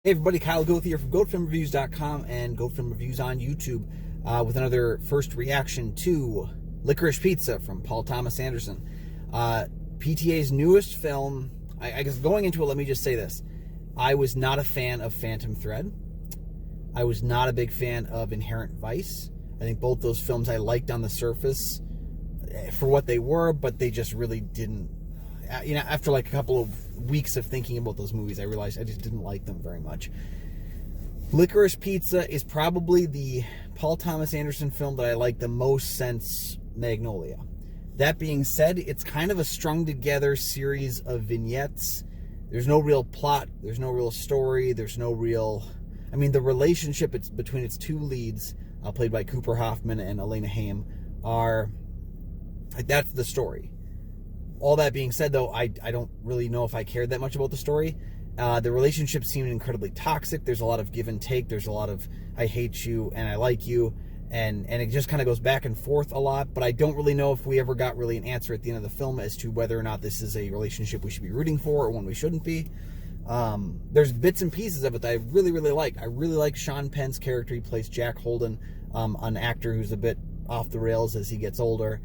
Hey everybody, Kyle Goeth here from GoatFilmReviews.com and Goat Film Reviews on YouTube with another first reaction to Licorice Pizza from Paul Thomas Anderson. PTA's newest film. I guess going into it, let me just say this. I was not a fan of Phantom Thread. I was not a big fan of Inherent Vice. I think both those films I liked on the surface for what they were, but they just really didn't. You know, after like a couple of weeks of thinking about those movies, I realized I just didn't like them very much. Licorice Pizza is probably the Paul Thomas Anderson film that I like the most since Magnolia. That being said, it's kind of a strung together series of vignettes. There's no real plot, there's no real story, there's no real... I mean, the relationship between its two leads, played by Cooper Hoffman and Alana Haim, are... that's the story. All that being said, though, I don't really know if I cared that much about the story. The relationship seemed incredibly toxic. There's a lot of give and take. There's a lot of I hate you and I like you. And it just kind of goes back and forth a lot. But I don't really know if we ever got really an answer at the end of the film as to whether or not this is a relationship we should be rooting for or one we shouldn't be. There's bits and pieces of it that I really, really like. I really like Sean Penn's character. He plays Jack Holden, an actor who's a bit off the rails as he gets older.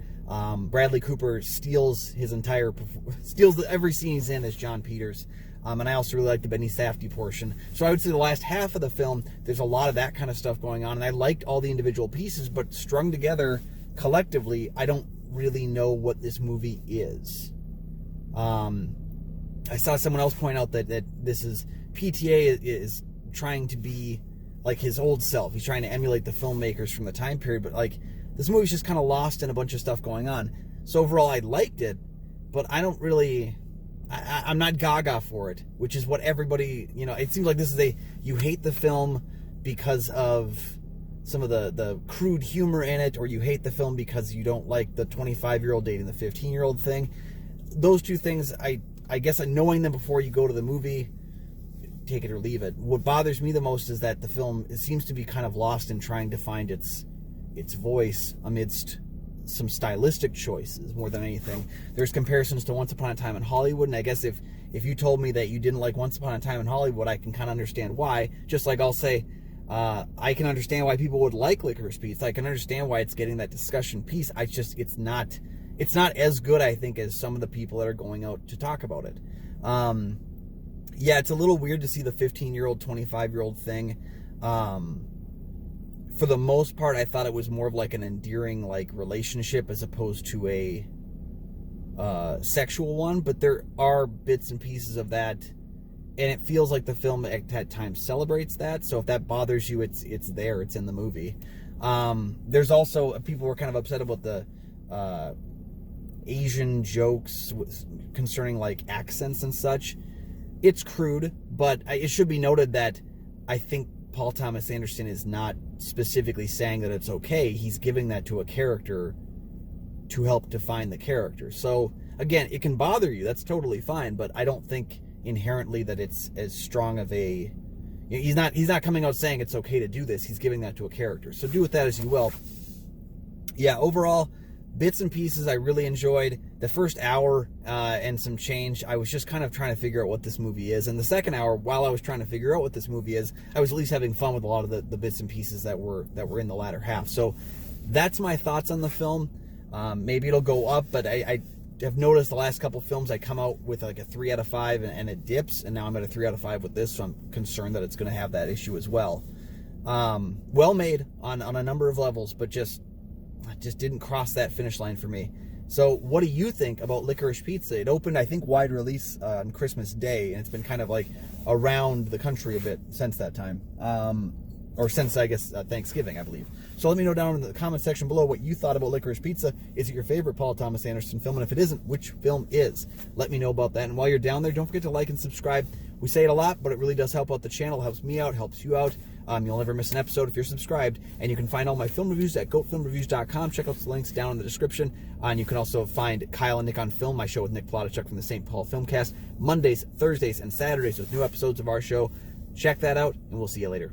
Bradley Cooper steals every scene he's in as John Peters. And I also really like the Benny Safdie portion. So I would say the last half of the film, there's a lot of that kind of stuff going on. And I liked all the individual pieces, but strung together collectively, I don't really know what this movie is. I saw someone else point out that this is, PTA is trying to be like his old self. He's trying to emulate the filmmakers from the time period, but like, this movie's just kind of lost in a bunch of stuff going on. So overall, I liked it, but I don't really... I'm not gaga for it, which is what everybody... You know, it seems like this is you hate the film because of some of the crude humor in it, or you hate the film because you don't like the 25-year-old dating the 15-year-old thing. Those two things, I guess knowing them before you go to the movie, take it or leave it. What bothers me the most is that the film, it seems to be kind of lost in trying to find its voice amidst some stylistic choices more than anything. There's comparisons to Once Upon a Time in Hollywood, and I guess if you told me that you didn't like Once Upon a Time in Hollywood, I can kind of understand why. Just like I'll say, I can understand why people would like Licorice Pizza. I can understand why it's getting that discussion piece. It's not as good, I think, as some of the people that are going out to talk about it. Yeah, it's a little weird to see the 15-year-old, 25-year-old thing. For the most part, I thought it was more of like an endearing like relationship as opposed to a sexual one. But there are bits and pieces of that, and it feels like the film at times celebrates that. So if that bothers you, it's there. It's in the movie. There's also, people were kind of upset about the Asian jokes concerning like accents and such. It's crude, but it should be noted that I think Paul Thomas Anderson is not specifically saying that it's okay. He's giving that to a character to help define the character. So again, it can bother you. That's totally fine, but I don't think inherently that it's as strong of a... He's not coming out saying it's okay to do this. He's giving that to a character. So do with that as you will. Yeah, overall, bits and pieces I really enjoyed. The first hour and some change, I was just kind of trying to figure out what this movie is. And the second hour, while I was trying to figure out what this movie is, I was at least having fun with a lot of the bits and pieces that were in the latter half. So that's my thoughts on the film. Maybe it'll go up, but I have noticed the last couple films I come out with like a 3 out of 5 and it dips, and now I'm at a 3 out of 5 with this, so I'm concerned that it's going to have that issue as well. Well made on a number of levels, but just didn't cross that finish line for me. So what do you think about Licorice Pizza? It opened, I think, wide release on Christmas Day, and it's been kind of like around the country a bit since that time. Or since, I guess, Thanksgiving, I believe. So let me know down in the comment section below what you thought about Licorice Pizza. Is it your favorite Paul Thomas Anderson film? And if it isn't, which film is? Let me know about that. And while you're down there, don't forget to like and subscribe. We say it a lot, but it really does help out the channel. It helps me out, helps you out. You'll never miss an episode if you're subscribed. And you can find all my film reviews at GoatFilmReviews.com. Check out the links down in the description. And you can also find Kyle and Nick on Film, my show with Nick Plotachuk from the St. Paul Filmcast, Mondays, Thursdays, and Saturdays with new episodes of our show. Check that out, and we'll see you later.